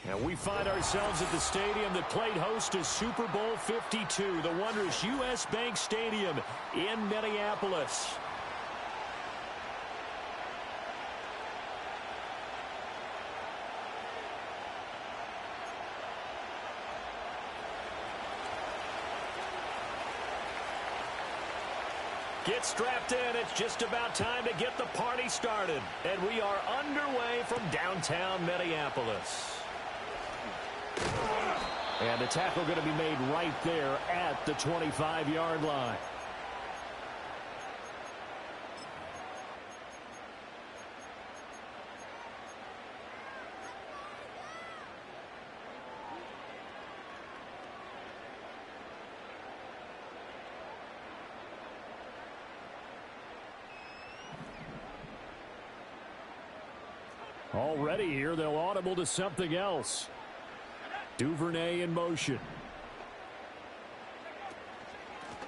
And we find ourselves at the stadium that played host to Super Bowl 52, the wondrous U.S. Bank Stadium in Minneapolis. Get strapped in. It's just about time to get the party started. And we are underway from downtown Minneapolis. And the tackle going to be made right there at the 25-yard line. Already here, they'll audible to something else. Duvernay in motion.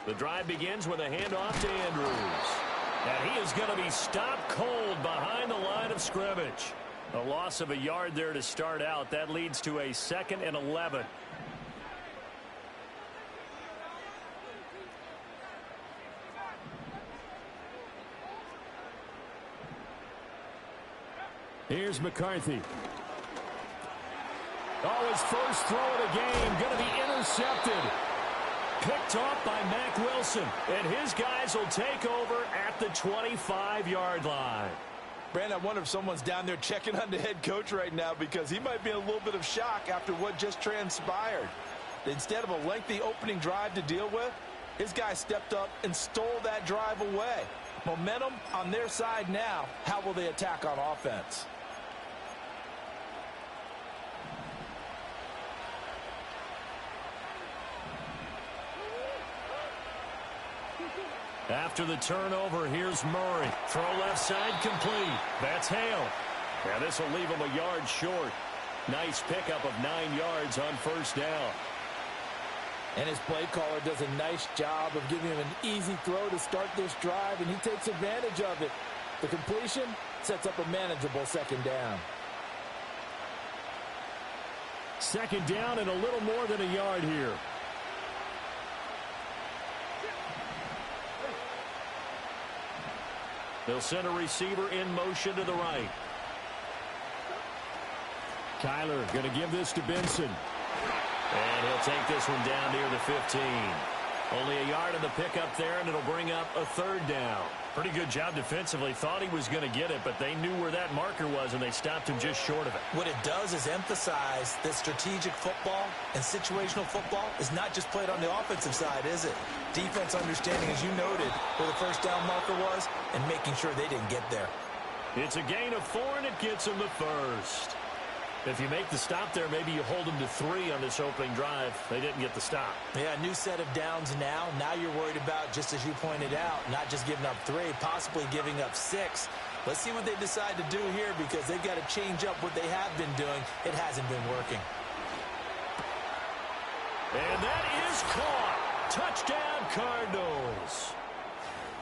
The drive begins with a handoff to Andrews. And he is going to be stopped cold behind the line of scrimmage. A loss of a yard there to start out. That leads to a 2nd and 11. Here's McCarthy. Oh, his first throw of the game going to be intercepted. Picked off by Mack Wilson. And his guys will take over at the 25-yard line. Brandon, I wonder if someone's down there checking on the head coach right now because he might be in a little bit of shock after what just transpired. Instead of a lengthy opening drive to deal with, his guy stepped up and stole that drive away. Momentum on their side now. How will they attack on offense? After the turnover, here's Murray. Throw left side complete. That's Hale. And this will leave him a yard short. Nice pickup of 9 yards on first down. And his play caller does a nice job of giving him an easy throw to start this drive, and he takes advantage of it. The completion sets up a manageable 2nd down. 2nd down and a little more than a yard here. They'll send a receiver in motion to the right. Kyler going to give this to Benson. And he'll take this one down near the 15. Only a yard of the pickup there, and it'll bring up a 3rd down. Pretty good job defensively. Thought he was going to get it, but they knew where that marker was, and they stopped him just short of it. What it does is emphasize that strategic football and situational football is not just played on the offensive side, is it? Defense understanding, as you noted, where the first down marker was and making sure they didn't get there. It's a gain of 4, and it gets them the first. If you make the stop there, maybe you hold them to 3 on this opening drive. They didn't get the stop. Yeah, new set of downs now. Now you're worried about, just as you pointed out, not just giving up 3, possibly giving up 6. Let's see what they decide to do here because they've got to change up what they have been doing. It hasn't been working. And that is caught. Touchdown, Cardinals.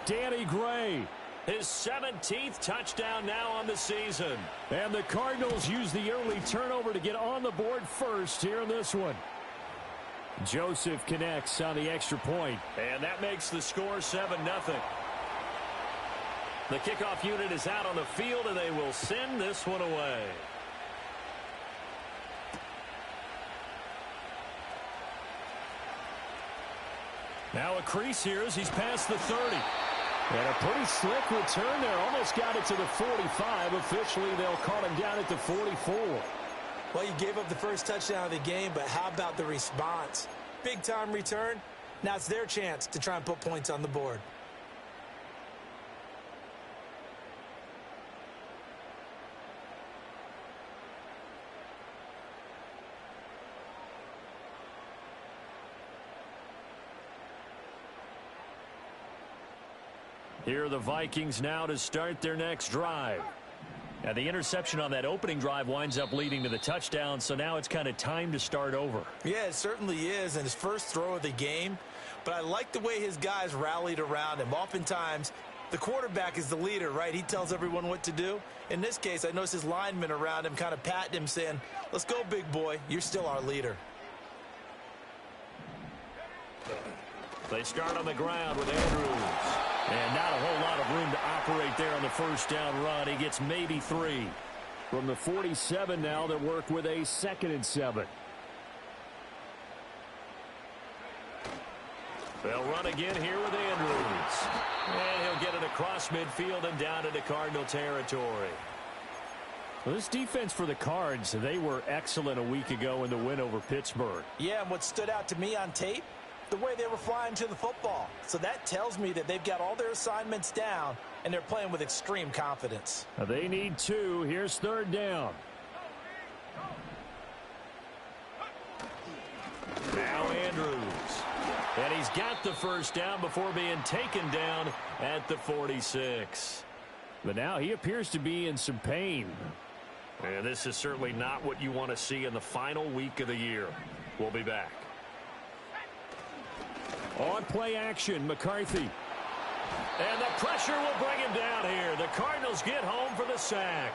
Danny Gray. His 17th touchdown now on the season. And the Cardinals use the early turnover to get on the board first here in this one. Joseph connects on the extra point. And that makes the score 7-0. The kickoff unit is out on the field, and they will send this one away. Now a crease here as he's past the 30. And a pretty slick return there. Almost got it to the 45. Officially, they'll call him down at the 44. Well, you gave up the first touchdown of the game, but how about the response? Big-time return. Now it's their chance to try and put points on the board. Here are the Vikings now to start their next drive. And the interception on that opening drive winds up leading to the touchdown, so now it's kind of time to start over. Yeah, it certainly is, and his first throw of the game. But I like the way his guys rallied around him. Oftentimes, The quarterback is the leader, right? He tells everyone what to do. In this case, I noticed his linemen around him kind of patting him, saying, let's go, big boy. You're still our leader. They start on the ground with Andrews. And not a whole lot of room to operate there on the first down run. He gets maybe 3. From the 47 now, they work with a 2nd and 7. They'll run again here with Andrews. And he'll get it across midfield and down into Cardinal territory. Well, this defense for the Cards, they were excellent a week ago in the win over Pittsburgh. Yeah, and what stood out to me on tape, the way they were flying to the football. So that tells me that they've got all their assignments down, and they're playing with extreme confidence. Now they need 2. Here's 3rd down. Now Andrews. And he's got the first down before being taken down at the 46. But now he appears to be in some pain. And this is certainly not what you want to see in the final week of the year. We'll be back. On play action, McCarthy. And the pressure will bring him down here. The Cardinals get home for the sack.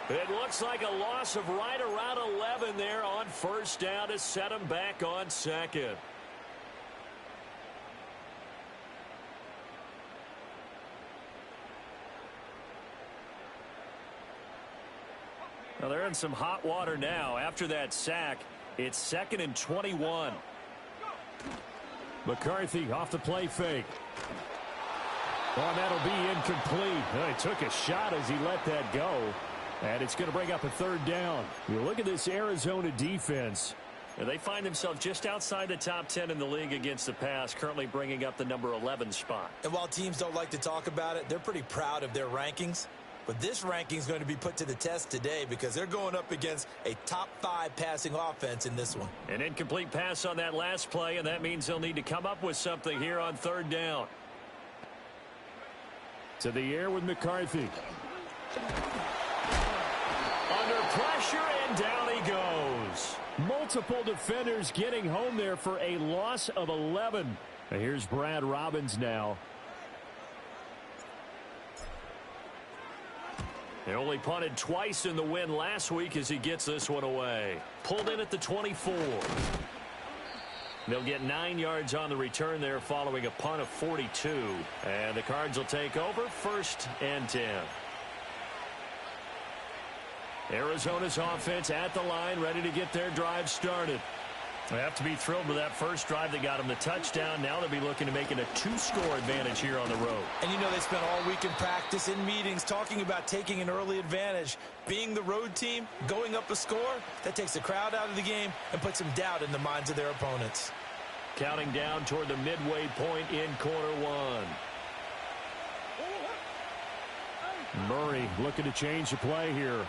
It looks like a loss of right around 11 there on first down to set him back on 2nd. Well, they're in some hot water now. After that sack, it's 2nd and 21. McCarthy off the play fake. Oh, that'll be incomplete. He took a shot as he let that go. And it's going to bring up a 3rd down. You look at this Arizona defense. And they find themselves just outside the top 10 in the league against the pass, currently bringing up the number 11 spot. And while teams don't like to talk about it, they're pretty proud of their rankings. But this ranking is going to be put to the test today because they're going up against a top 5 passing offense in this one. An incomplete pass on that last play, and that means they'll need to come up with something here on 3rd down. To the air with McCarthy. Under pressure, and down he goes. Multiple defenders getting home there for a loss of 11. And here's Brad Robbins now. They only punted twice in the win last week as he gets this one away. Pulled in at the 24. They'll get 9 yards on the return there following a punt of 42. And the Cards will take over 1st and 10. Arizona's offense at the line, ready to get their drive started. They have to be thrilled with that first drive that got them the touchdown. Now they'll be looking to make it a 2-score advantage here on the road. And you know they spent all week in practice, in meetings, talking about taking an early advantage. Being the road team, going up a score, that takes the crowd out of the game and puts some doubt in the minds of their opponents. Counting down toward the midway point in quarter 1. Murray looking to change the play here.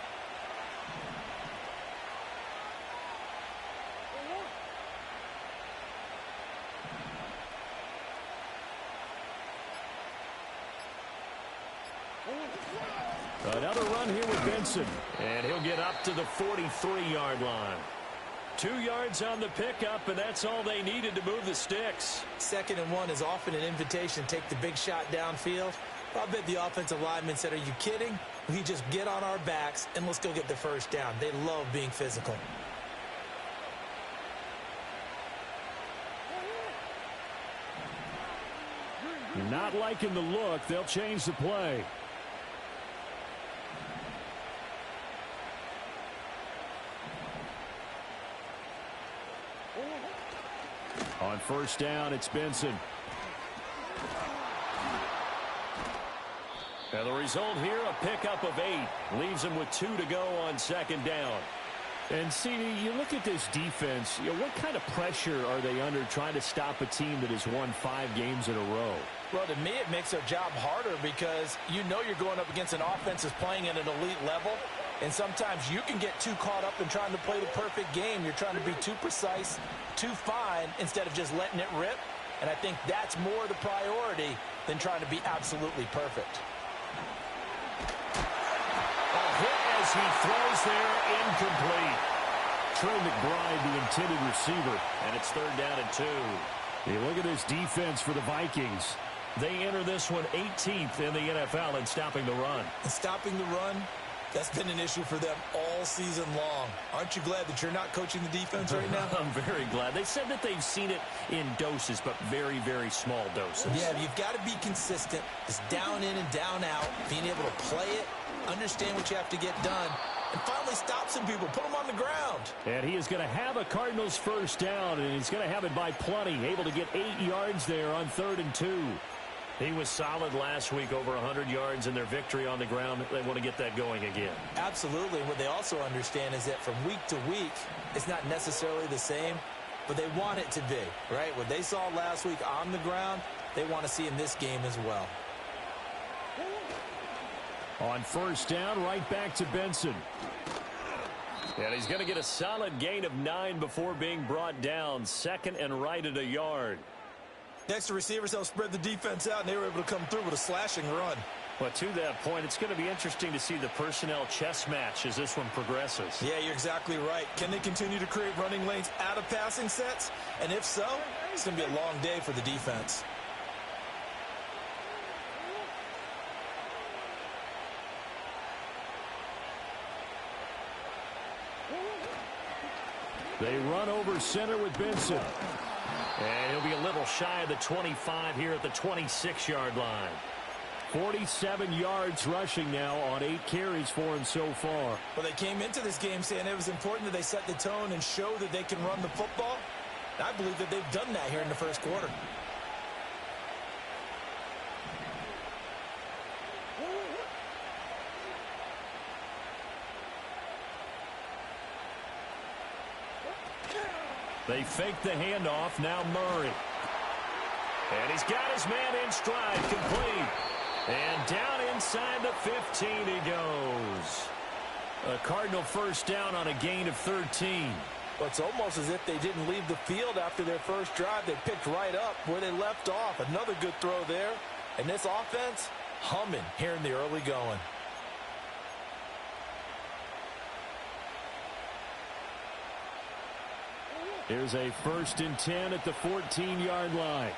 Another run here with Benson. And he'll get up to the 43-yard line. 2 yards on the pickup, and that's all they needed to move the sticks. 2nd and 1 is often an invitation to take the big shot downfield. I bet the offensive lineman said, are you kidding? We just get on our backs and let's go get the first down. They love being physical. Not liking the look. They'll change the play. On first down, it's Benson. And the result here, a pickup of 8. Leaves him with 2 to go on 2nd down. And, CD, you look at this defense, what kind of pressure are they under trying to stop a team that has won 5 games in a row? Well, to me, it makes their job harder because you know you're going up against an offense that's playing at an elite level. And sometimes you can get too caught up in trying to play the perfect game. You're trying to be too precise, too fine, instead of just letting it rip. And I think that's more the priority than trying to be absolutely perfect. A hit as he throws there, incomplete. Trey McBride, the intended receiver, and it's 3rd down and 2. You look at this defense for the Vikings. They enter this one 18th in the NFL in stopping the run. And stopping the run, that's been an issue for them all season long. Aren't you glad that you're not coaching the defense right now? I'm very glad. They said that they've seen it in doses, but very, very small doses. Yeah, you've got to be consistent. It's down in and down out, being able to play it, understand what you have to get done, and finally stop some people, put them on the ground. And he is going to have a Cardinals first down, and he's going to have it by plenty, able to get 8 yards there on 3rd and 2. He was solid last week, over 100 yards in their victory on the ground. They want to get that going again. Absolutely. What they also understand is that from week to week, it's not necessarily the same, but they want it to be, right? What they saw last week on the ground, they want to see in this game as well. On first down, right back to Benson. And he's going to get a solid gain of 9 before being brought down. 2nd and right at a yard. Next to receivers, they'll spread the defense out, and they were able to come through with a slashing run. But to that point, it's going to be interesting to see the personnel chess match as this one progresses. Yeah, you're exactly right. Can they continue to create running lanes out of passing sets? And if so, it's going to be a long day for the defense. They run over center with Benson. And he'll be a little shy of the 25 here at the 26-yard line. 47 yards rushing now on 8 carries for him so far. Well, they came into this game saying it was important that they set the tone and show that they can run the football. And I believe that they've done that here in the first quarter. They fake the handoff. Now Murray. And he's got his man in stride, complete. And down inside the 15 he goes. A Cardinal first down on a gain of 13. Well, it's almost as if they didn't leave the field after their first drive. They picked right up where they left off. Another good throw there. And this offense, humming here in the early going. Here's a 1st and 10 at the 14-yard line.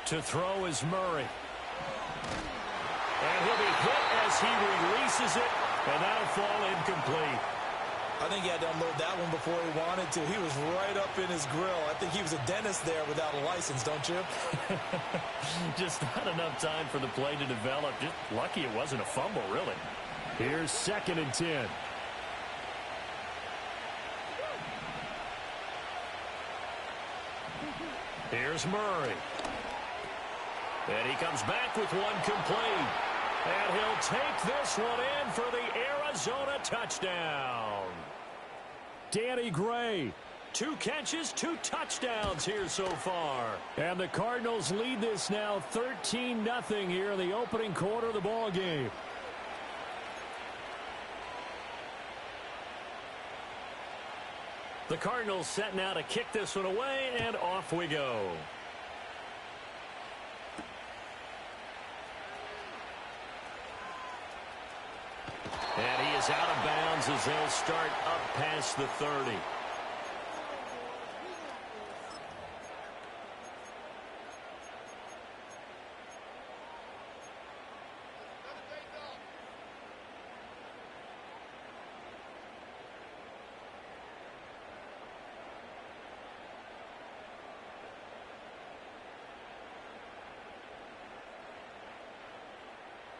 To throw is Murray. And he'll be hit as he releases it, and that'll fall incomplete. I think he had to unload that one before he wanted to. He was right up in his grill. I think he was a dentist there without a license, don't you? Just not enough time for the play to develop. Just lucky it wasn't a fumble, really. Here's 2nd and 10. Here's Murray. And he comes back with one complete. And he'll take this one in for the Arizona touchdown. Danny Gray, 2 catches, 2 touchdowns here so far. And the Cardinals lead this now 13-0 here in the opening quarter of the ball game. The Cardinals set now to kick this one away, and off we go. And he is out of bounds as they'll start up past the 30.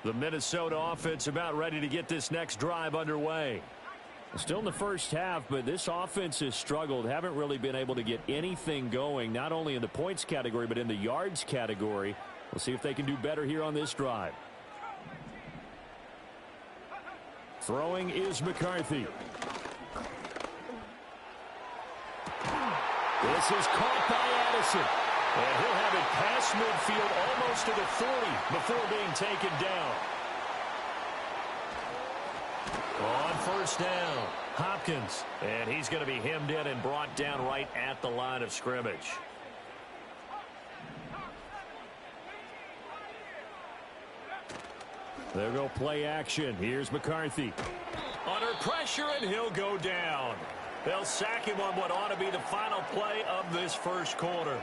The Minnesota offense about ready to get this next drive underway. Still in the first half, but this offense has struggled. Haven't really been able to get anything going, not only in the points category, but in the yards category. We'll see if they can do better here on this drive. Throwing is McCarthy. This is caught by Addison. And he'll have it past midfield almost to the 40 before being taken down. On first down, Hopkins. And he's going to be hemmed in and brought down right at the line of scrimmage. They'll go play action. Here's McCarthy. Under pressure, and he'll go down. They'll sack him on what ought to be the final play of this first quarter.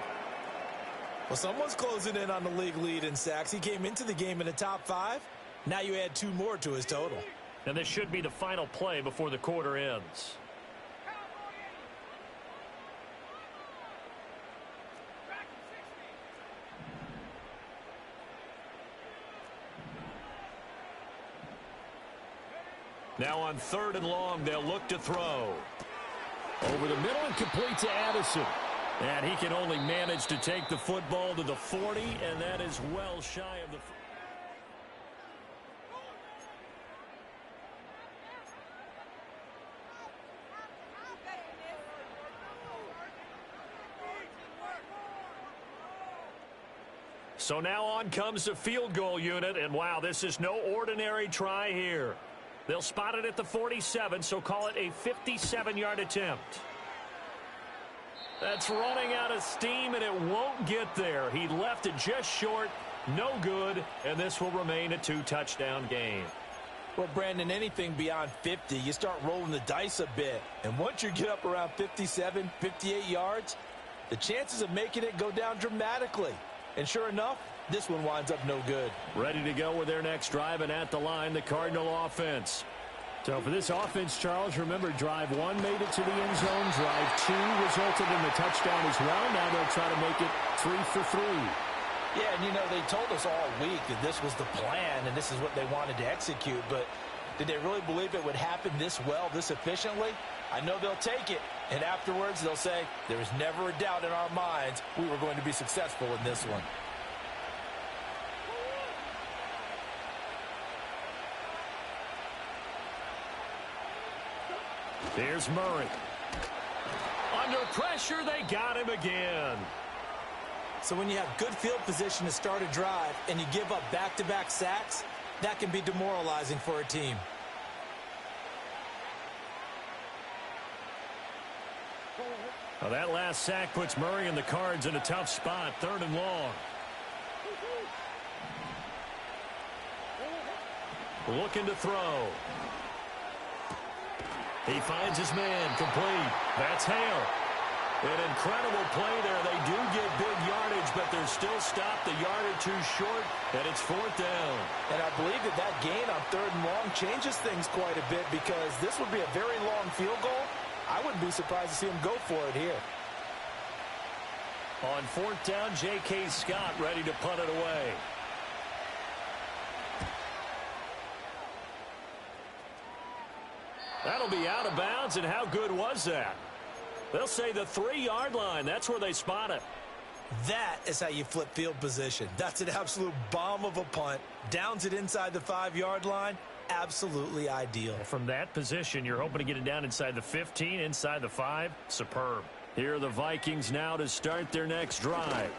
Well, someone's closing in on the league lead in sacks. He came into the game in the top 5. Now you add 2 more to his total. And this should be the final play before the quarter ends. Now on 3rd and long, they'll look to throw. Over the middle and complete to Addison. And he can only manage to take the football to the 40, and that is well shy of the... So now on comes the field goal unit, and wow, this is no ordinary try here. They'll spot it at the 47, so call it a 57-yard attempt. That's running out of steam, and it won't get there. He left it just short, no good, and this will remain a 2-touchdown game. Well, Brandon, anything beyond 50, you start rolling the dice a bit. And once you get up around 57, 58 yards, the chances of making it go down dramatically. And sure enough, this one winds up no good. Ready to go with their next drive, and at the line, the Cardinal offense. So for this offense, Charles, remember, drive 1 made it to the end zone. Drive 2 resulted in the touchdown as well. Now they'll try to make it 3 for 3. Yeah, and you know, they told us all week that this was the plan and this is what they wanted to execute. But did they really believe it would happen this well, this efficiently? I know they'll take it. And afterwards, they'll say, there was never a doubt in our minds we were going to be successful in this one. Here's Murray. Under pressure, they got him again. So when you have good field position to start a drive and you give up back-to-back sacks, that can be demoralizing for a team. Now that last sack puts Murray and the Cards in a tough spot, 3rd and long. Looking to throw. He finds his man, complete. That's Hale. An incredible play there. They do get big yardage, but they're still stopped a yard or 2 short, and it's 4th down. And I believe that gain on 3rd and long changes things quite a bit because this would be a very long field goal. I wouldn't be surprised to see him go for it here. On 4th down, J.K. Scott ready to punt it away. That'll be out of bounds, and how good was that? They'll say the 3-yard line. That's where they spot it. That is how you flip field position. That's an absolute bomb of a punt. Downs it inside the 5-yard line. Absolutely ideal. From that position, you're hoping to get it down inside the 15, inside the 5. Superb. Here are the Vikings now to start their next drive.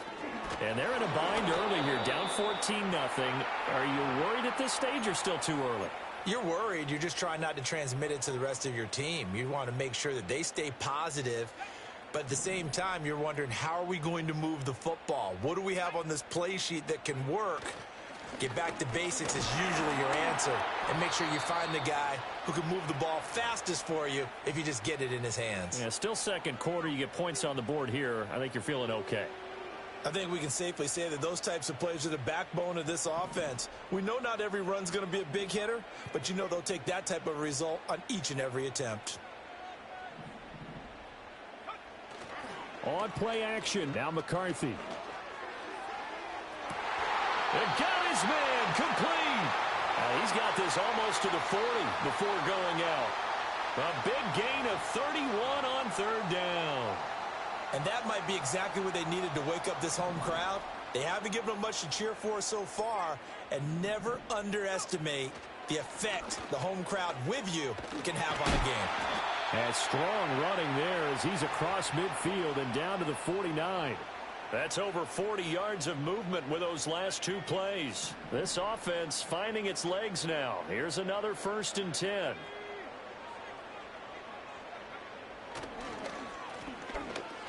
And they're in a bind early here, down 14-0. Are you worried at this stage or still too early? You're worried. You're just trying not to transmit it to the rest of your team. You want to make sure that they stay positive. But at the same time, you're wondering, how are we going to move the football? What do we have on this play sheet that can work? Get back to basics is usually your answer. And make sure you find the guy who can move the ball fastest for you if you just get it in his hands. Yeah, still 2nd quarter. You get points on the board here. I think you're feeling okay. I think we can safely say that those types of plays are the backbone of this offense. We know not every run's going to be a big hitter, but you know they'll take that type of result on each and every attempt. On play action, now McCarthy. And got his man, complete. He's got this almost to the 40 before going out. A big gain of 31 on 3rd down. And that might be exactly what they needed to wake up this home crowd. They haven't given them much to cheer for so far, and never underestimate the effect the home crowd with you can have on a game. And strong running there as he's across midfield and down to the 49. That's over 40 yards of movement with those last 2 plays. This offense finding its legs now. Here's another 1st and 10.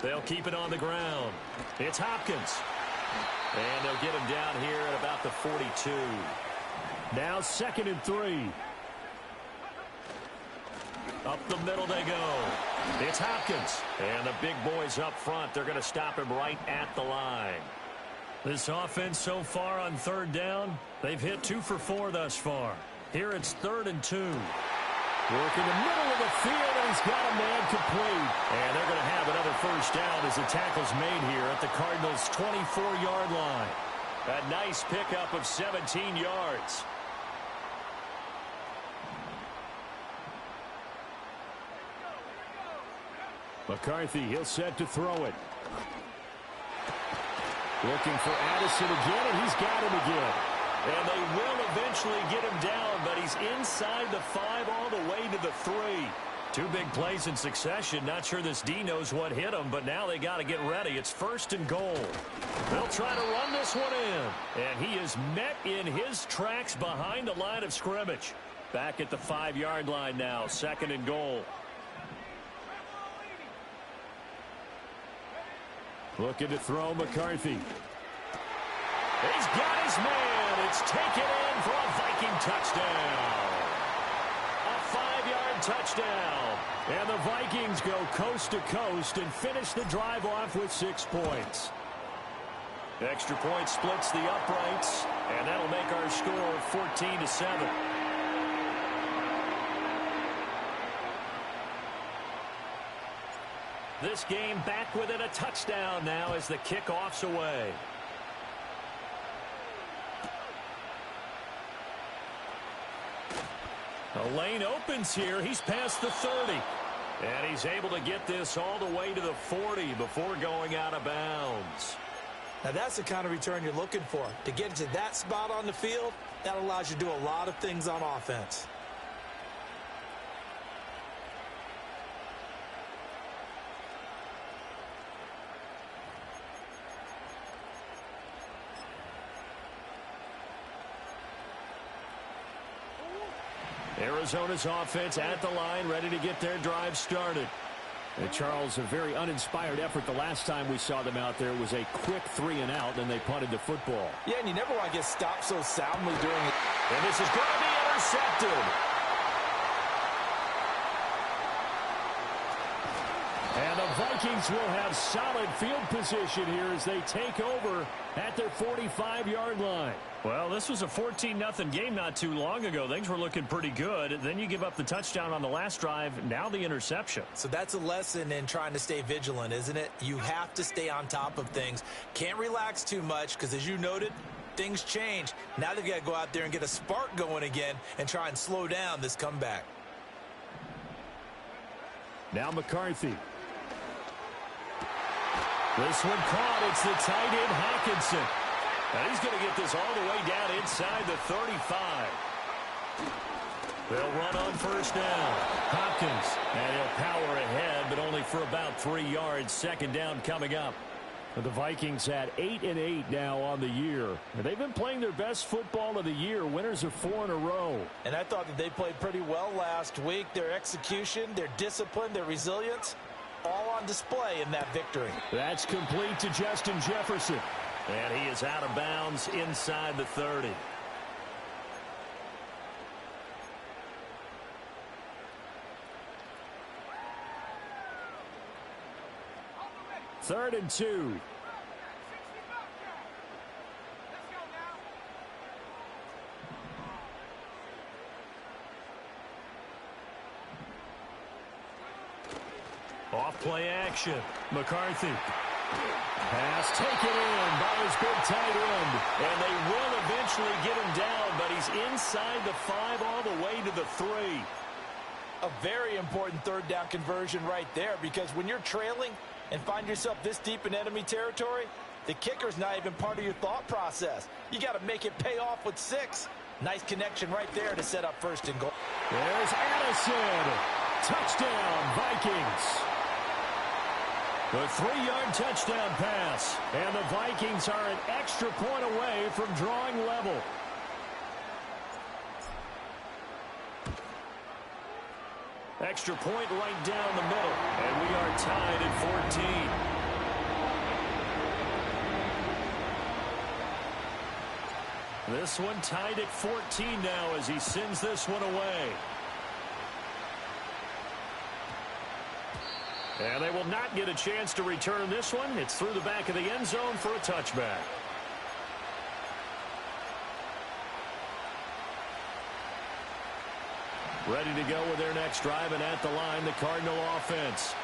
They'll keep it on the ground. It's Hopkins. And they'll get him down here at about the 42. Now 2nd and 3. Up the middle they go. It's Hopkins. And the big boys up front, they're going to stop him right at the line. This offense so far on third down, they've hit 2 for 4 thus far. Here it's 3rd and 2. Working the middle of the field, and he's got a man complete. And they're going to have another first down as the tackle's made here at the Cardinals' 24-yard line. A nice pickup of 17 yards. McCarthy, he'll set to throw it. Looking for Addison again, and he's got him again. And they will eventually get him down, but he's inside the 5 all the way to the 3. 2 big plays in succession. Not sure this D knows what hit him, but now they got to get ready. It's 1st and goal. They'll try to run this one in. And he is met in his tracks behind the line of scrimmage. Back at the 5-yard line now, 2nd and goal. Looking to throw McCarthy. He's got his man. It's taken in for a Viking touchdown. A 5-yard touchdown. And the Vikings go coast to coast and finish the drive off with 6 points. Extra point splits the uprights, and that'll make our score 14-7. This game back within a touchdown now as the kickoff's away. The lane opens here. He's past the 30. And he's able to get this all the way to the 40 before going out of bounds. Now that's the kind of return you're looking for. To get to that spot on the field, that allows you to do a lot of things on offense. Arizona's offense at the line, ready to get their drive started. And Charles, a very uninspired effort the last time we saw them out there was a quick 3-and-out, then they punted the football. Yeah, and you never want to get stopped so soundly doing it. And this is going to be intercepted. And the Vikings will have solid field position here as they take over at their 45-yard line. Well, this was a 14-0 game not too long ago. Things were looking pretty good. Then you give up the touchdown on the last drive, now the interception. So that's a lesson in trying to stay vigilant, isn't it? You have to stay on top of things. Can't relax too much because, as you noted, things change. Now they've got to go out there and get a spark going again and try and slow down this comeback. Now McCarthy. This one caught. It's the tight end Hawkinson. And he's going to get this all the way down inside the 35. They'll run on first down. Hopkins. And he'll power ahead, but only for about 3 yards. 2nd down coming up. The Vikings had 8-8 now on the year. They've been playing their best football of the year. Winners of 4 in a row. And I thought that they played pretty well last week. Their execution, their discipline, their resilience, all on display in that victory. That's complete to Justin Jefferson. And he is out of bounds inside the 30. Third and 2. Off play action. McCarthy. Pass taken in by his big tight end. And they will eventually get him down, but he's inside the 5 all the way to the 3. A very important 3rd down conversion right there, because when you're trailing and find yourself this deep in enemy territory, the kicker's not even part of your thought process. You got to make it pay off with 6. Nice connection right there to set up 1st and goal. There's Addison. Touchdown, Vikings. The 3-yard touchdown pass. And the Vikings are an extra point away from drawing level. Extra point right down the middle. And we are tied at 14. This one tied at 14 now as he sends this one away. And they will not get a chance to return this one. It's through the back of the end zone for a touchback. Ready to go with their next drive, and at the line, the Cardinal offense.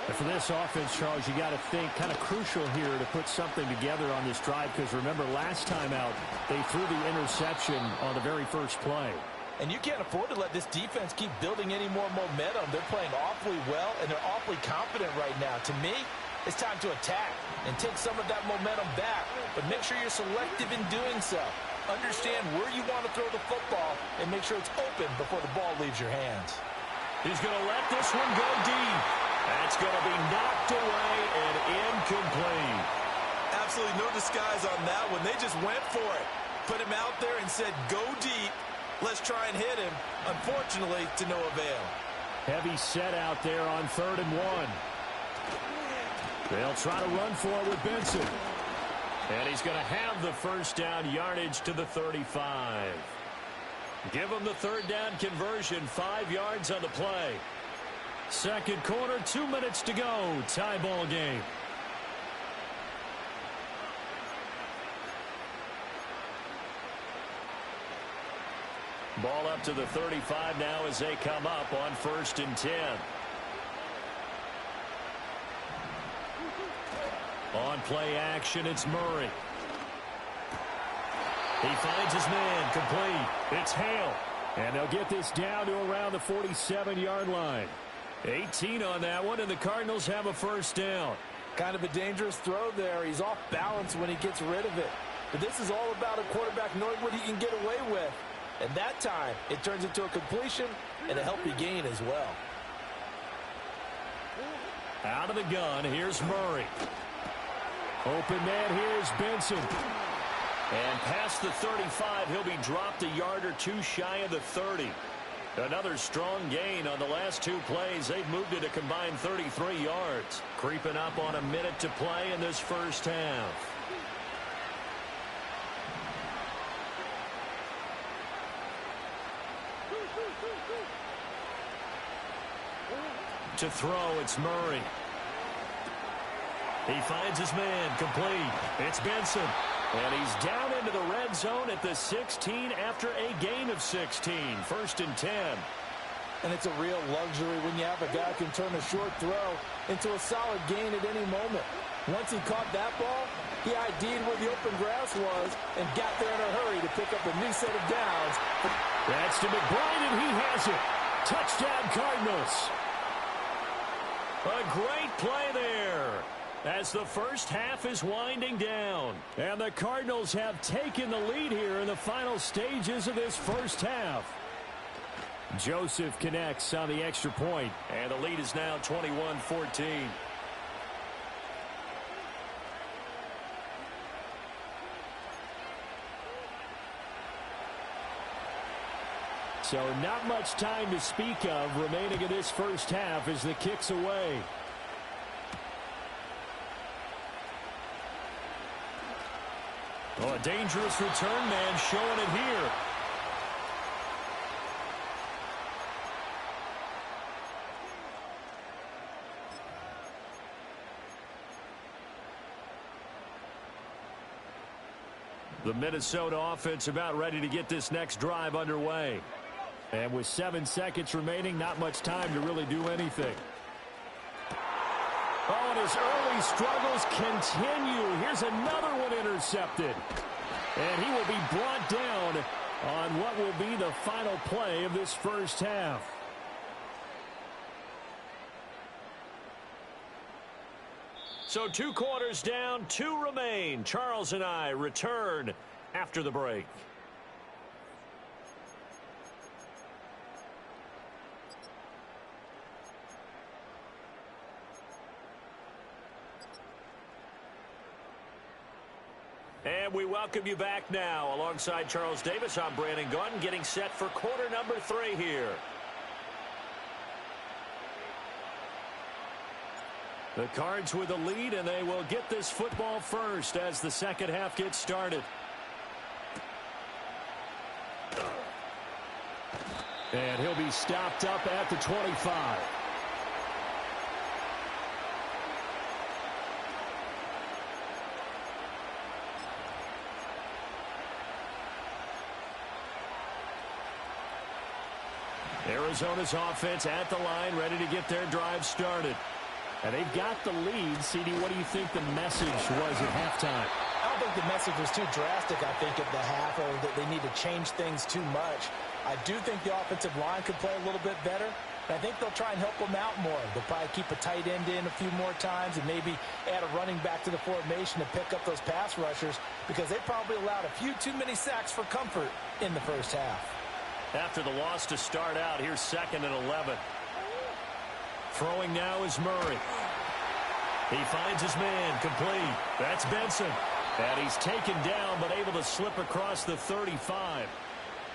And for this offense, Charles, you got to think kind of crucial here to put something together on this drive, because remember, last time out, they threw the interception on the very first play. And you can't afford to let this defense keep building any more momentum. They're playing awfully well, and they're awfully confident right now. To me, it's time to attack and take some of that momentum back, but make sure you're selective in doing so. Understand where you want to throw the football and make sure it's open before the ball leaves your hands. He's going to let this one go deep. That's going to be knocked away and incomplete. Absolutely no disguise on that one. They just went for it. Put him out there and said, go deep. Let's try and hit him. Unfortunately, to no avail. Heavy set out there on 3rd and 1. They'll try to run for it with Benson. And he's going to have the first down yardage to the 35. Give him the 3rd down conversion, 5 yards on the play. Second quarter, 2 minutes to go. Tie ball game. Ball up to the 35 now as they come up on 1st and 10. On play action, it's Murray. He finds his man, complete. It's Hale. And they'll get this down to around the 47-yard line. 18 on that one, and the Cardinals have a first down. Kind of a dangerous throw there. He's off balance when he gets rid of it. But this is all about a quarterback knowing what he can get away with. And that time, it turns into a completion and a healthy gain as well. Out of the gun, here's Murray. Open man, here's Benson. And past the 35, he'll be dropped a yard or two shy of the 30. Another strong gain on the last 2 plays. They've moved it a combined 33 yards. Creeping up on a minute to play in this first half. To throw, it's Murray. He finds his man, complete. It's Benson. And he's down into the red zone at the 16 after a gain of 16. 1st and 10. And it's a real luxury when you have a guy who can turn a short throw into a solid gain at any moment. Once he caught that ball, he ID'd where the open grass was and got there in a hurry to pick up a new set of downs. That's to McBride, and he has it. Touchdown, Cardinals. A great play there as the first half is winding down. And the Cardinals have taken the lead here in the final stages of this first half. Joseph connects on the extra point, and the lead is now 21-14. So not much time to speak of remaining in this first half as the kick's away. Oh, a dangerous return man showing it here. The Minnesota offense about ready to get this next drive underway. And with 7 seconds remaining, not much time to really do anything. Oh, and his early struggles continue. Here's another one intercepted. And he will be brought down on what will be the final play of this first half. So 2 quarters down, 2 remain. Charles and I return after the break. And we welcome you back now. Alongside Charles Davis, I'm Brandon Gaudin, getting set for quarter number 3 here. The Cards with the lead, and they will get this football first as the second half gets started. And he'll be stopped up at the 25. Arizona's offense at the line, ready to get their drive started. And they've got the lead. CD, what do you think the message was at halftime? I don't think the message was too drastic, I think, at the half, or that they need to change things too much. I do think the offensive line could play a little bit better. I think they'll try and help them out more. They'll probably keep a tight end in a few more times and maybe add a running back to the formation to pick up those pass rushers, because they probably allowed a few too many sacks for comfort in the first half. After the loss to start out, here's 2nd and 11. Throwing now is Murray. He finds his man, complete. That's Benson. And he's taken down but able to slip across the 35.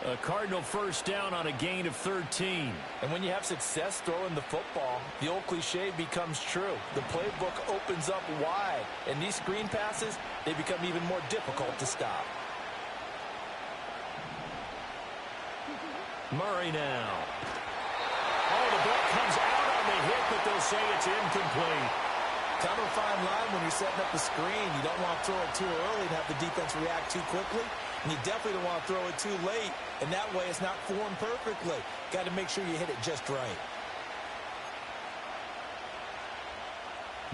A Cardinal first down on a gain of 13. And when you have success throwing the football, the old cliche becomes true. The playbook opens up wide, and these screen passes, they become even more difficult to stop. Murray now. Oh, the ball comes out on the hit, but they'll say it's incomplete. Kind of a fine line when you're setting up the screen. You don't want to throw it too early and have the defense react too quickly. And you definitely don't want to throw it too late, and that way it's not formed perfectly. Got to make sure you hit it just right.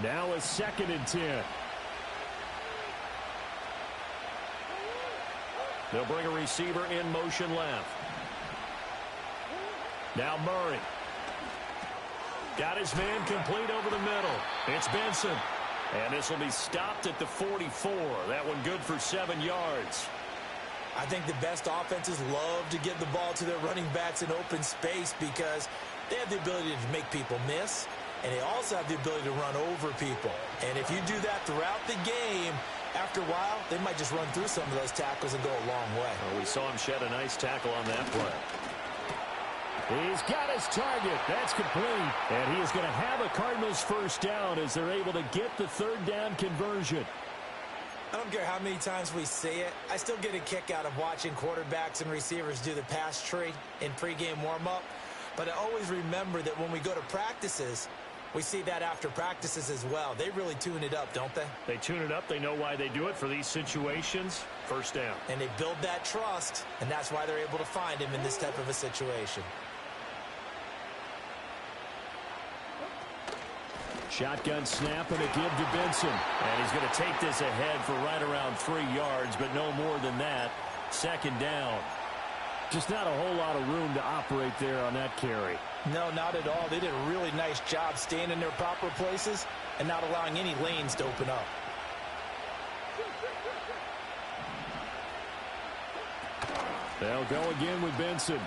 Now a 2nd and 10. They'll bring a receiver in motion left. Now Murray. Got his man complete over the middle. It's Benson. And this will be stopped at the 44. That one good for 7 yards. I think the best offenses love to give the ball to their running backs in open space because they have the ability to make people miss, and they also have the ability to run over people. And if you do that throughout the game, after a while, they might just run through some of those tackles and go a long way. Well, we saw him shed a nice tackle on that play. He's got his target. That's complete. And he is going to have a Cardinals first down as they're able to get the 3rd down conversion. I don't care how many times we see it. I still get a kick out of watching quarterbacks and receivers do the pass tree in pregame warm-up. But I always remember that when we go to practices, we see that after practices as well. They really tune it up, don't they? They tune it up. They know why they do it for these situations. First down. And they build that trust, and that's why they're able to find him in this type of a situation. Shotgun snap and a give to Benson. And he's going to take this ahead for right around 3 yards, but no more than that. 2nd down. Just not a whole lot of room to operate there on that carry. No, not at all. They did a really nice job staying in their proper places and not allowing any lanes to open up. They'll go again with Benson.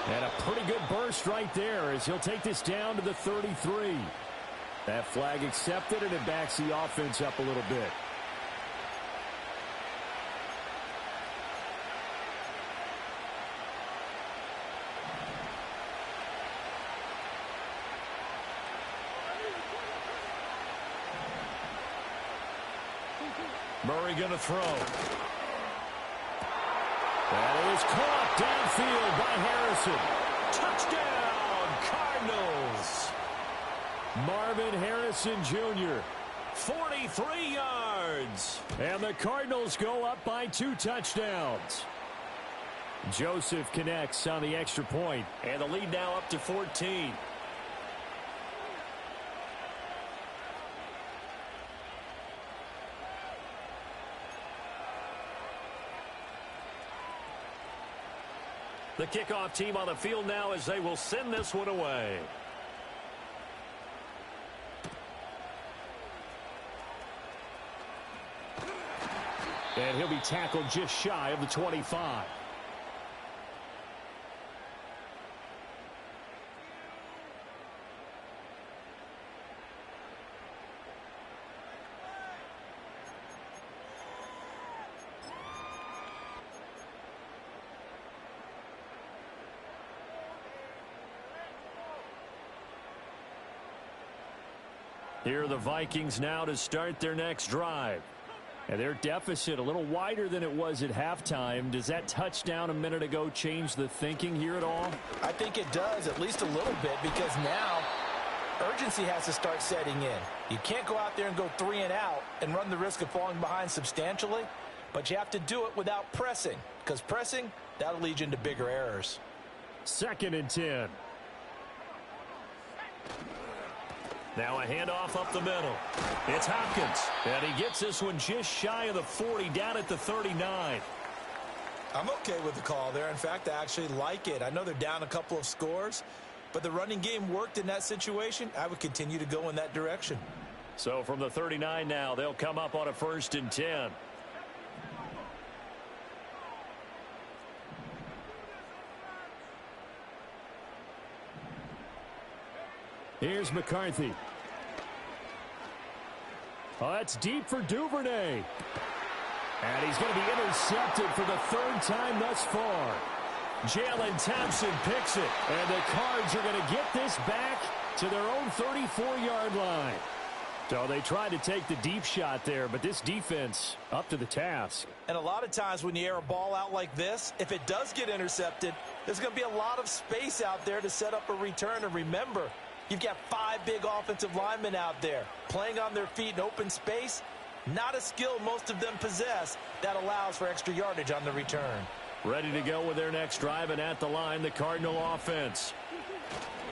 And a pretty good burst right there as he'll take this down to the 33. That flag accepted, and it backs the offense up a little bit. Murray going to throw. That is caught downfield by Harrison. Touchdown, Cardinals. Marvin Harrison Jr. 43 yards. And the Cardinals go up by 2 touchdowns. Joseph connects on the extra point. And the lead now up to 14. The kickoff team on the field now as they will send this one away. And he'll be tackled just shy of the 25. Here are the Vikings now to start their next drive. And their deficit a little wider than it was at halftime. Does that touchdown a minute ago change the thinking here at all? I think it does, at least a little bit, because now urgency has to start setting in. You can't go out there and go 3 and out and run the risk of falling behind substantially, but you have to do it without pressing, because pressing that'll lead you into bigger errors. 2nd and 10. Now a handoff up the middle. It's Hopkins, and he gets this one just shy of the 40, down at the 39. I'm okay with the call there. In fact, I actually like it. I know they're down a couple of scores, but the running game worked in that situation. I would continue to go in that direction. So from the 39 now, they'll come up on a 1st and 10. Here's McCarthy. Oh, that's deep for Duvernay. And he's going to be intercepted for the 3rd time thus far. Jalen Thompson picks it. And the Cards are going to get this back to their own 34-yard line. So they tried to take the deep shot there, but this defense up to the task. And a lot of times when you air a ball out like this, if it does get intercepted, there's going to be a lot of space out there to set up a return. And remember, you've got 5 big offensive linemen out there playing on their feet in open space. Not a skill most of them possess that allows for extra yardage on the return. Ready to go with their next drive, and at the line, the Cardinal offense.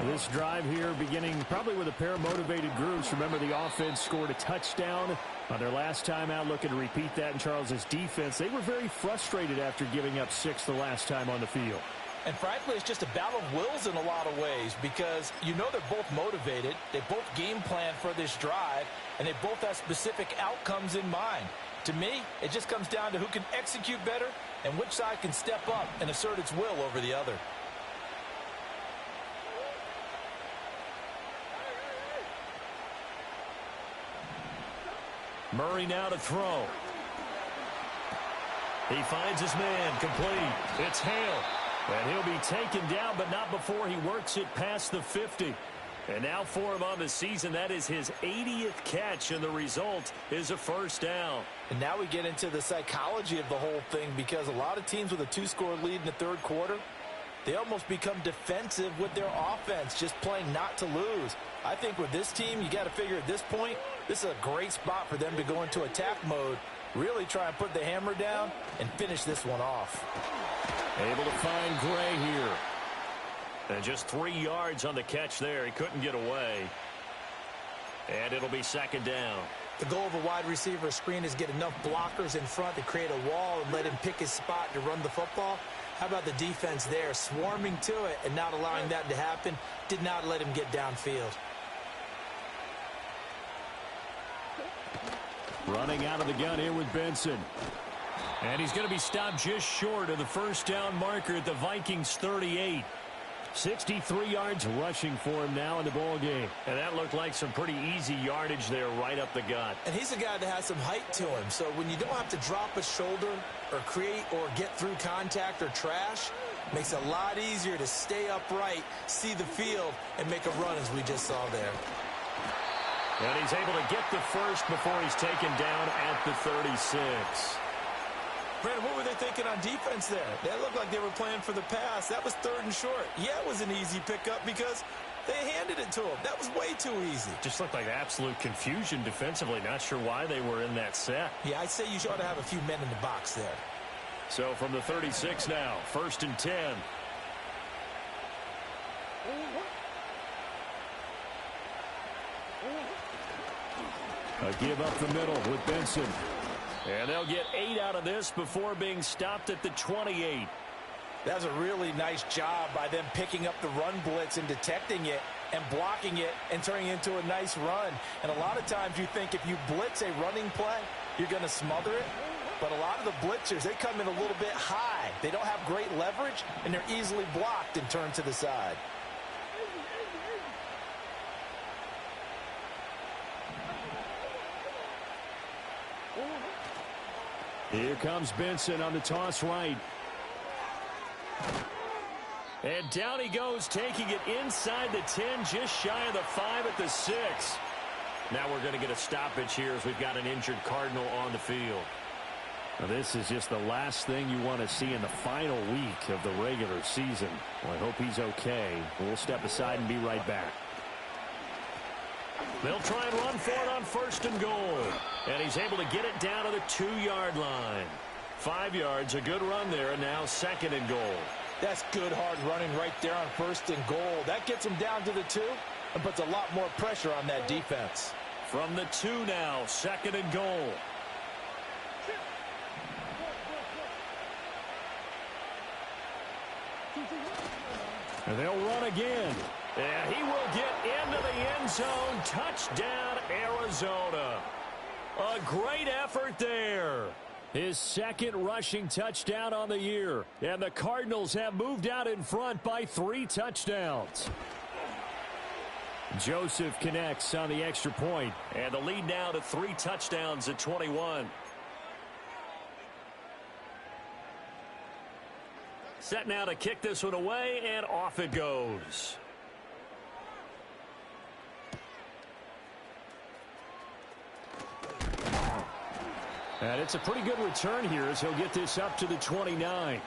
This drive here beginning probably with a pair of motivated groups. Remember, the offense scored a touchdown on their last time out, looking to repeat that in Charles's defense. They were very frustrated after giving up 6 the last time on the field. And frankly, it's just a battle of wills in a lot of ways, because you know they're both motivated. They both game plan for this drive, and they both have specific outcomes in mind. To me, it just comes down to who can execute better and which side can step up and assert its will over the other. Murray now to throw. He finds his man, complete. It's Hale. And he'll be taken down, but not before he works it past the 50. And now for him on the season, that is his 80th catch, and the result is a 1st down. And now we get into the psychology of the whole thing, because a lot of teams with a 2-score lead in the 3rd quarter, they almost become defensive with their offense, just playing not to lose. I think with this team, you got to figure at this point, this is a great spot for them to go into attack mode, really try and put the hammer down and finish this one off. Able to find Gray here. And just 3 yards on the catch there. He couldn't get away. And it'll be 2nd down. The goal of a wide receiver screen is get enough blockers in front to create a wall and let him pick his spot to run the football. How about the defense there, swarming to it and not allowing that to happen? Did not let him get downfield. Running out of the gun here with Benson. And he's going to be stopped just short of the 1st down marker at the Vikings 38. 63 yards rushing for him now in the ball game. And that looked like some pretty easy yardage there right up the gut. And he's a guy that has some height to him. So when you don't have to drop a shoulder or create or get through contact or trash, makes it a lot easier to stay upright, see the field, and make a run as we just saw there. And he's able to get the 1st before he's taken down at the 36. Brandon, what were they thinking on defense there? That looked like they were playing for the pass. That was 3rd and short. Yeah, it was an easy pickup because they handed it to him. That was way too easy. Just looked like absolute confusion defensively. Not sure why they were in that set. Yeah, I'd say you ought to have a few men in the box there. So from the 36 now, 1st and 10. A give up the middle with Benson. And they'll get 8 out of this before being stopped at the 28. That's a really nice job by them picking up the run blitz and detecting it and blocking it and turning it into a nice run. And a lot of times you think if you blitz a running play, you're going to smother it. But a lot of the blitzers, they come in a little bit high. They don't have great leverage, and they're easily blocked and turned to the side. Here comes Benson on the toss right. And down he goes, taking it inside the 10, just shy of the 5 at the 6. Now we're going to get a stoppage here as we've got an injured Cardinal on the field. Now this is just the last thing you want to see in the final week of the regular season. Well, I hope he's okay. We'll step aside and be right back. They'll try and run for it on 1st and goal. And he's able to get it down to the 2-yard line. 5 yards, a good run there, and now 2nd and goal. That's good hard running right there on 1st and goal. That gets them down to the 2 and puts a lot more pressure on that defense. From the 2 now, 2nd and goal. And they'll run again. And he will get into the end zone. Touchdown, Arizona. A great effort there. His 2nd rushing touchdown on the year. And the Cardinals have moved out in front by 3 touchdowns. Joseph connects on the extra point. And the lead now to 3 touchdowns at 21. Set now to kick this one away, and off it goes. And it's a pretty good return here as he'll get this up to the 29.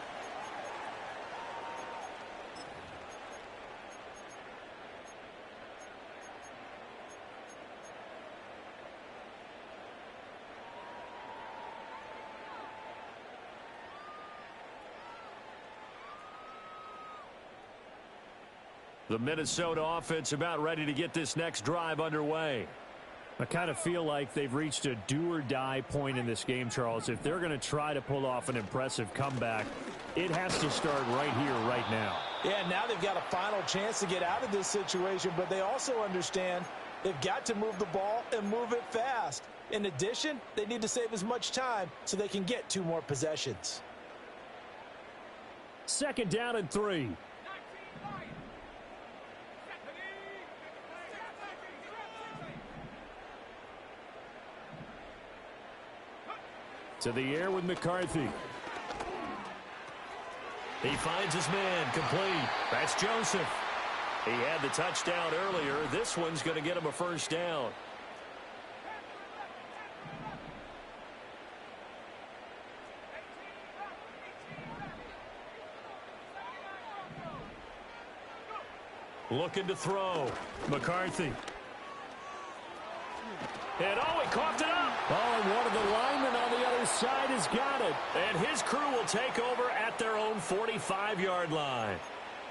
The Minnesota offense about ready to get this next drive underway. I kind of feel like they've reached a do-or-die point in this game, Charles. If they're going to try to pull off an impressive comeback, it has to start right here, right now. Yeah, now they've got a final chance to get out of this situation, but they also understand they've got to move the ball and move it fast. In addition, they need to save as much time so they can get 2 more possessions. 2nd down and 3. To the air with McCarthy. He finds his man, complete. That's Joseph. He had the touchdown earlier. This one's going to get him a 1st down. Looking to throw. McCarthy. And he coughed it up. Oh, and one of the linemen on the other side has got it. And his crew will take over at their own 45-yard line.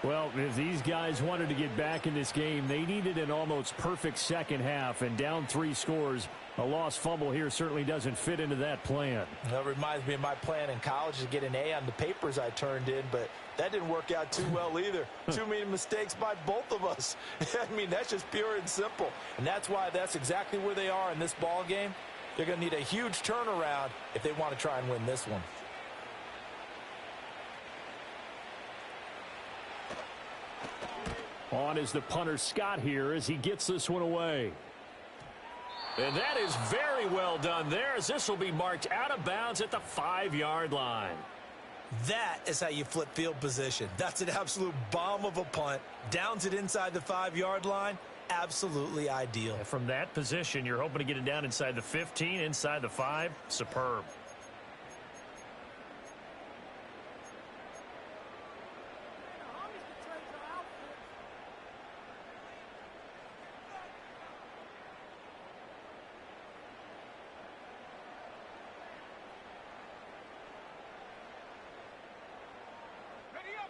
Well, if these guys wanted to get back in this game, they needed an almost perfect second half. And down 3 scores, a lost fumble here certainly doesn't fit into that plan. That reminds me of my plan in college to get an A on the papers I turned in, but that didn't work out too well either. Too many mistakes by both of us. I mean, that's just pure and simple. And that's why that's exactly where they are in this ball game. They're going to need a huge turnaround if they want to try and win this one. On is the punter Scott here as he gets this one away. And that is very well done there, as this will be marked out of bounds at the 5-yard line. That is how you flip field position. That's an absolute bomb of a punt. Downs it inside the 5-yard line. Absolutely ideal. And from that position, you're hoping to get it down inside the 15, inside the 5. Superb.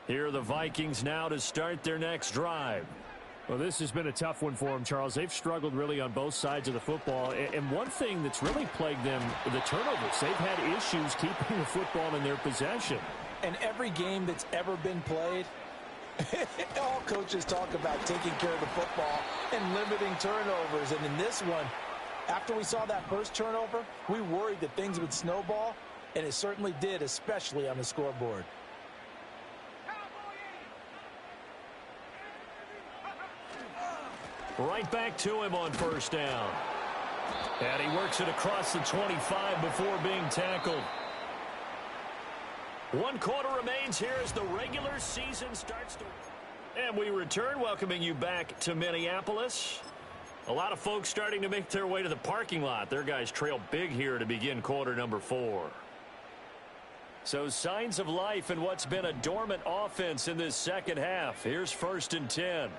Here are the Vikings now to start their next drive. Well, this has been a tough one for them, Charles. They've struggled really on both sides of the football. And one thing that's really plagued them, the turnovers. They've had issues keeping the football in their possession. And every game that's ever been played, all coaches talk about taking care of the football and limiting turnovers. And in this one, after we saw that first turnover, we worried that things would snowball, and it certainly did, especially on the scoreboard. Right back to him on 1st down. And he works it across the 25 before being tackled. 1 quarter remains here as the regular season starts to... And we return, welcoming you back to Minneapolis. A lot of folks starting to make their way to the parking lot. Their guys trail big here to begin quarter number 4. So signs of life in what's been a dormant offense in this second half. Here's 1st and 10.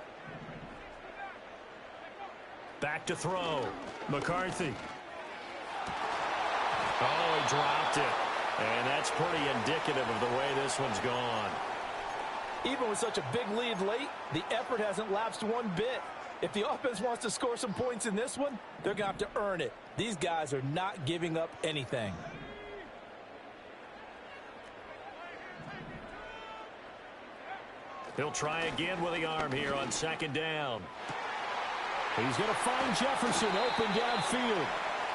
Back to throw. McCarthy. Oh, he dropped it. And that's pretty indicative of the way this one's gone. Even with such a big lead late, the effort hasn't lapsed one bit. If the offense wants to score some points in this one, they're going to have to earn it. These guys are not giving up anything. He'll try again with the arm here on second down. He's going to find Jefferson open downfield.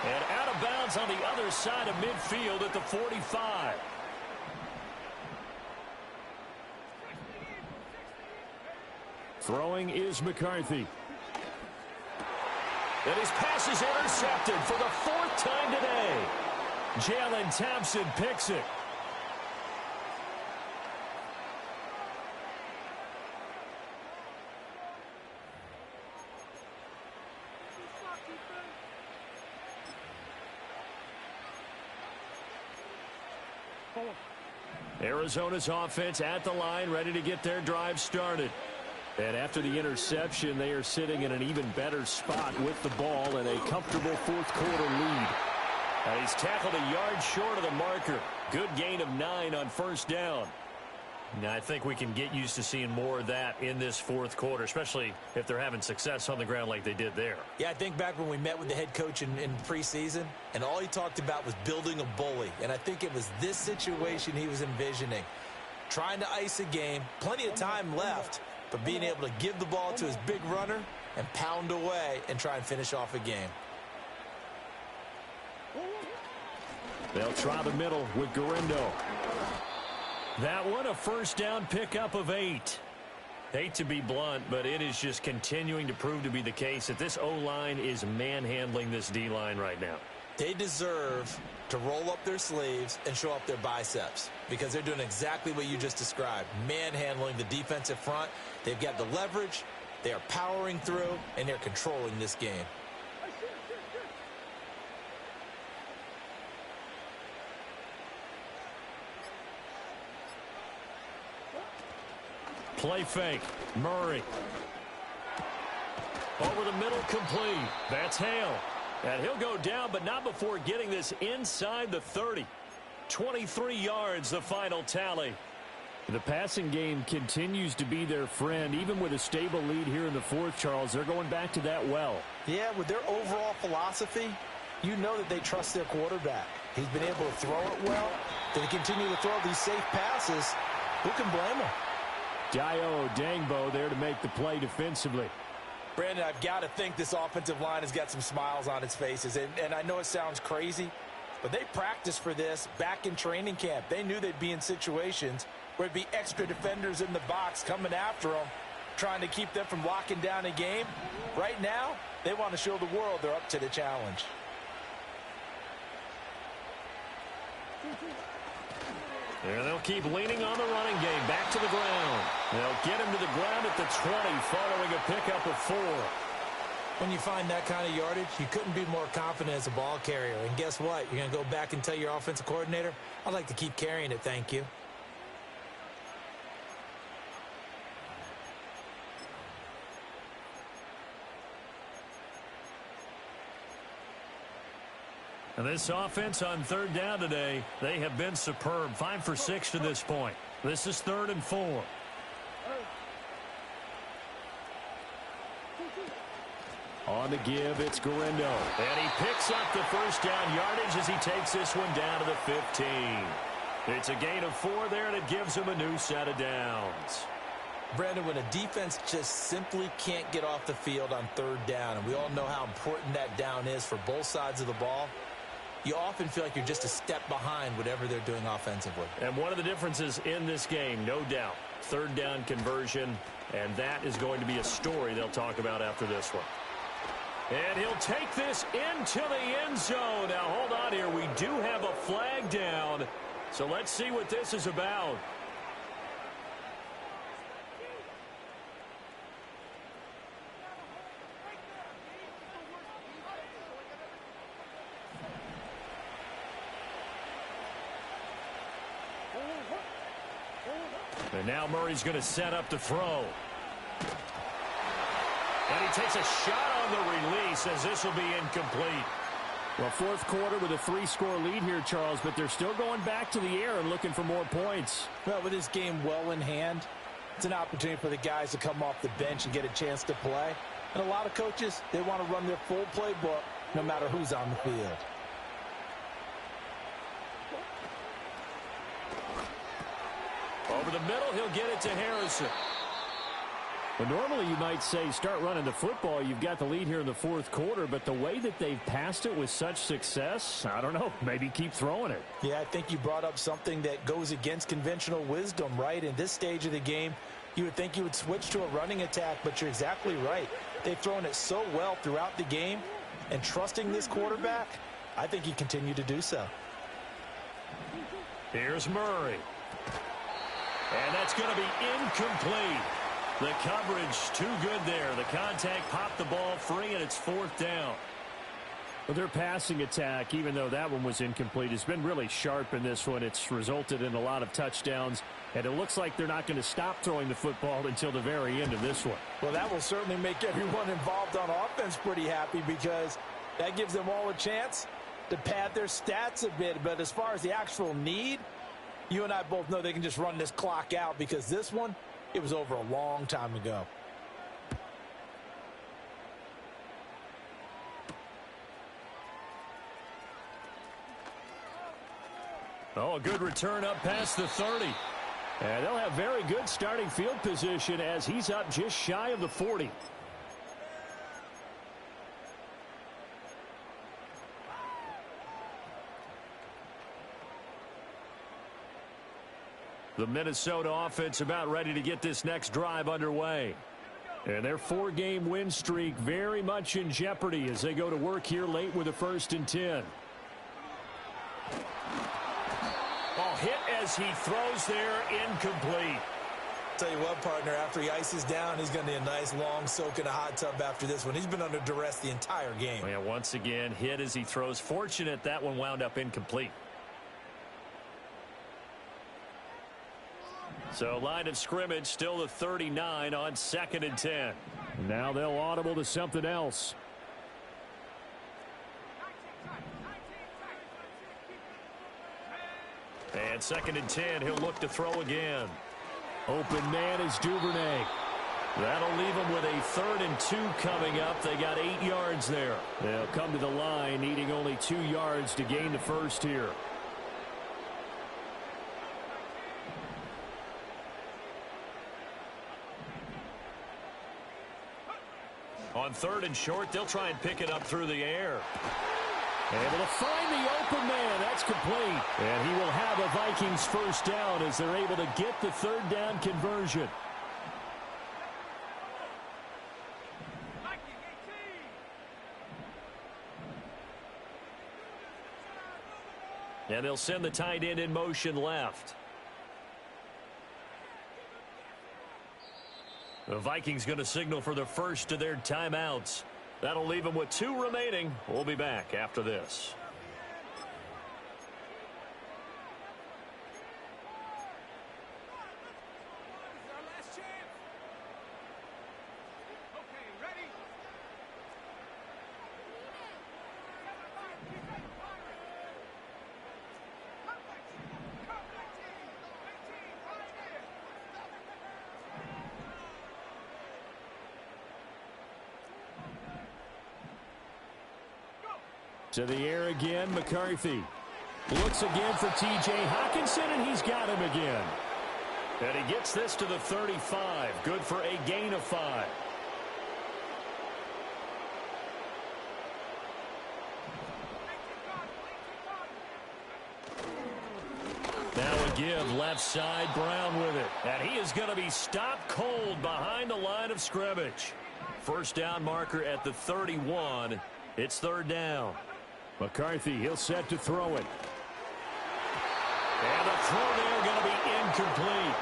And out of bounds on the other side of midfield at the 45. Throwing is McCarthy. And his pass is intercepted for the 4th time today. Jalen Thompson picks it. Arizona's offense at the line, ready to get their drive started. And after the interception, they are sitting in an even better spot with the ball and a comfortable fourth-quarter lead. And he's tackled a yard short of the marker. Good gain of 9 on first down. Now, I think we can get used to seeing more of that in this fourth quarter, especially if they're having success on the ground like they did there. Yeah, I think back when we met with the head coach in preseason, and all he talked about was building a bully. And I think it was this situation he was envisioning. Trying to ice a game, plenty of time left, but being able to give the ball to his big runner and pound away and try and finish off a game. They'll try the middle with Garindo. That one a first down pickup of 8. Hate to be blunt, but it is just continuing to prove to be the case that this O-line is manhandling this D-line right now. They deserve to roll up their sleeves and show up their biceps because they're doing exactly what you just described, manhandling the defensive front. They've got the leverage, they are powering through, and they're controlling this game. Play fake. Murray. Over the middle, complete. That's Hale. And he'll go down, but not before getting this inside the 30. 23 yards, the final tally. The passing game continues to be their friend. Even with a stable lead here in the fourth, Charles, they're going back to that well. Yeah, with their overall philosophy, you know that they trust their quarterback. He's been able to throw it well. They continue to throw these safe passes. Who can blame them? Dio Dangbo there to make the play defensively. Brandon, I've got to think this offensive line has got some smiles on its faces. And I know it sounds crazy, but they practiced for this back in training camp. They knew they'd be in situations where it'd be extra defenders in the box coming after them, trying to keep them from locking down a game. Right now, they want to show the world they're up to the challenge. And they'll keep leaning on the running game. Back to the ground. They'll get him to the ground at the 20 following a pickup of 4. When you find that kind of yardage, you couldn't be more confident as a ball carrier. And guess what? You're going to go back and tell your offensive coordinator, I'd like to keep carrying it, thank you. And this offense on third down today, they have been superb. 5 for 6 to this point. This is 3rd and 4. On the give, it's Garindo. And he picks up the first down yardage as he takes this one down to the 15. It's a gain of 4 there, and it gives him a new set of downs. Brandon, when a defense just simply can't get off the field on third down, and we all know how important that down is for both sides of the ball, you often feel like you're just a step behind whatever they're doing offensively. And one of the differences in this game, no doubt, third down conversion, and that is going to be a story they'll talk about after this one. And he'll take this into the end zone. Now, hold on here. We do have a flag down, so let's see what this is about. And now Murray's going to set up to throw. And he takes a shot on the release as this will be incomplete. Well, fourth quarter with a 3-score lead here, Charles, but they're still going back to the air and looking for more points. Well, with this game well in hand, it's an opportunity for the guys to come off the bench and get a chance to play. And a lot of coaches, they want to run their full playbook no matter who's on the field. Over the middle, he'll get it to Harrison. Well, normally you might say start running the football. You've got the lead here in the fourth quarter, but the way that they've passed it with such success, I don't know, maybe keep throwing it. Yeah, I think you brought up something that goes against conventional wisdom, right? In this stage of the game, you would think you would switch to a running attack, but you're exactly right. They've thrown it so well throughout the game, and trusting this quarterback, I think he continued to do so. Here's Murray. And that's going to be incomplete. The coverage too good there. The contact popped the ball free, and it's fourth down. Well, their passing attack, even though that one was incomplete, has been really sharp in this one. It's resulted in a lot of touchdowns, and it looks like they're not going to stop throwing the football until the very end of this one. Well, that will certainly make everyone involved on offense pretty happy because that gives them all a chance to pad their stats a bit. But as far as the actual need, you and I both know they can just run this clock out because this one, it was over a long time ago. Oh, a good return up past the 30. And they'll have very good starting field position as he's up just shy of the 40. The Minnesota offense about ready to get this next drive underway. And their 4-game win streak very much in jeopardy as they go to work here late with a 1st and 10. Oh, hit as he throws there, incomplete. Tell you what, partner, after he ices down, he's going to need a nice long soak in a hot tub after this one. He's been under duress the entire game. Yeah, once again, hit as he throws. Fortunate that one wound up incomplete. So line of scrimmage still the 39 on 2nd and 10. Now they'll audible to something else. And 2nd and 10, he'll look to throw again. Open man is Duvernay. That'll leave them with a 3rd and 2 coming up. They got 8 yards there. They'll come to the line needing only 2 yards to gain the first here. On 3rd and short, they'll try and pick it up through the air. Able to find the open man. That's complete. And he will have a Vikings first down as they're able to get the 3rd down conversion. And they'll send the tight end in motion left. The Vikings going to signal for the first of their timeouts. That'll leave them with 2 remaining. We'll be back after this. To the air again, McCarthy. Looks again for T.J. Hockenson, and he's got him again. And he gets this to the 35. Good for a gain of 5. Now a give left side, Brown with it. And he is going to be stopped cold behind the line of scrimmage. First down marker at the 31. It's 3rd down. McCarthy, he'll set to throw it. And the throw there going to be incomplete.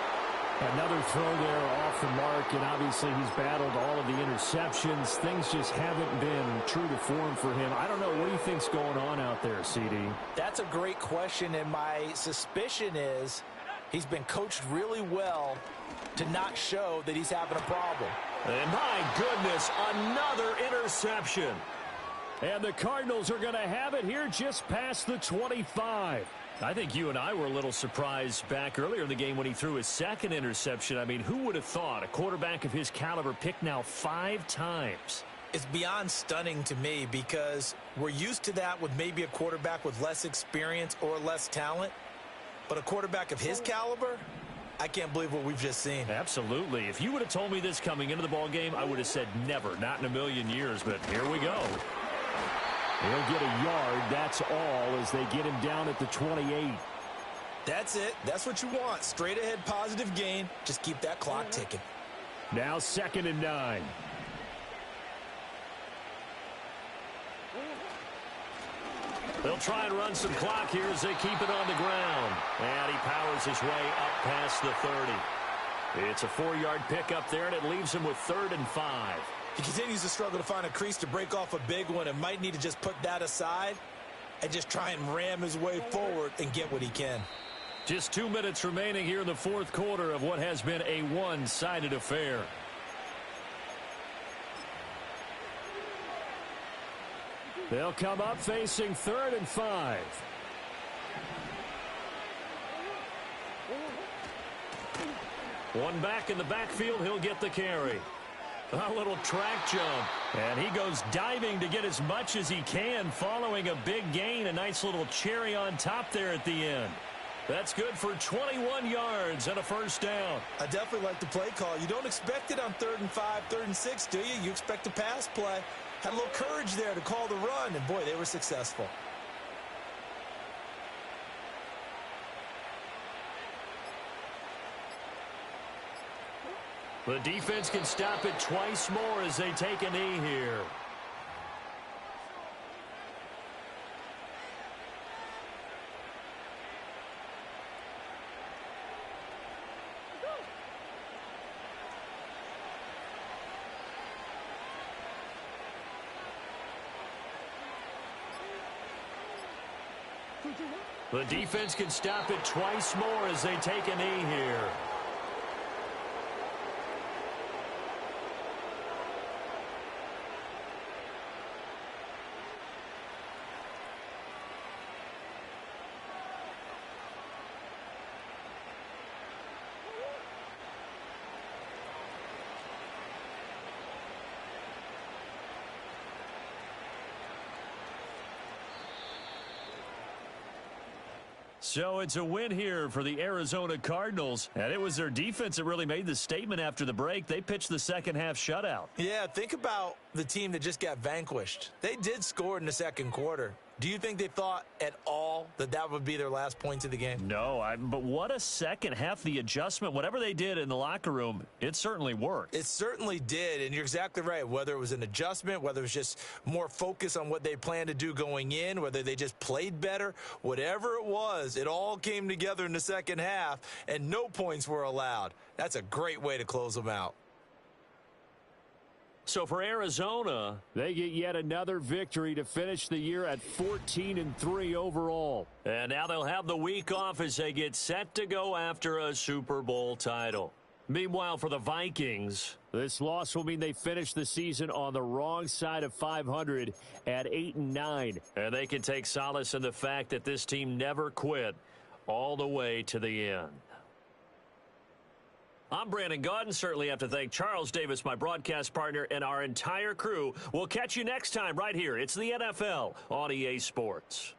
Another throw there off the mark, and obviously he's battled all of the interceptions. Things just haven't been true to form for him. I don't know. What do you think's going on out there, CD? That's a great question, and my suspicion is he's been coached really well to not show that he's having a problem. And my goodness, another interception. And the Cardinals are going to have it here just past the 25. I think you and I were a little surprised back earlier in the game when he threw his second interception. I mean, who would have thought a quarterback of his caliber picked now 5 times? It's beyond stunning to me because we're used to that with maybe a quarterback with less experience or less talent. But a quarterback of his caliber, I can't believe what we've just seen. Absolutely. If you would have told me this coming into the ball game, I would have said never, not in a million years. But here we go. He'll get a yard, that's all, as they get him down at the 28. That's it. That's what you want. Straight ahead positive gain. Just keep that clock ticking. Now 2nd and 9. They'll try and run some clock here as they keep it on the ground. And he powers his way up past the 30. It's a 4-yard pickup there, and it leaves him with 3rd and 5. He continues to struggle to find a crease to break off a big one and might need to just put that aside and just try and ram his way forward and get what he can. Just 2 minutes remaining here in the 4th quarter of what has been a one-sided affair. They'll come up facing 3rd and 5. One back in the backfield, he'll get the carry. A little track jump. And he goes diving to get as much as he can following a big gain. A nice little cherry on top there at the end. That's good for 21 yards and a 1st down. I definitely like the play call. You don't expect it on 3rd and 5, 3rd and 6, do you? You expect a pass play. Had a little courage there to call the run, and boy, they were successful. The defense can stop it twice more as they take a knee here. The defense can stop it twice more as they take a knee here. So it's a win here for the Arizona Cardinals, and it was their defense that really made the statement after the break. They pitched the second half shutout. Yeah, think about the team that just got vanquished. They did score in the 2nd quarter. Do you think they thought at all that that would be their last points of the game? No, but what a second half. The adjustment, whatever they did in the locker room, it certainly worked. It certainly did, and you're exactly right. Whether it was an adjustment, whether it was just more focus on what they planned to do going in, whether they just played better, whatever it was, it all came together in the second half, and no points were allowed. That's a great way to close them out. So for Arizona, they get yet another victory to finish the year at 14-3 overall. And now they'll have the week off as they get set to go after a Super Bowl title. Meanwhile, for the Vikings, this loss will mean they finish the season on the wrong side of 500 at 8-9. And they can take solace in the fact that this team never quit all the way to the end. I'm Brandon Gaudin. Certainly have to thank Charles Davis, my broadcast partner, and our entire crew. We'll catch you next time right here. It's the NFL on EA Sports.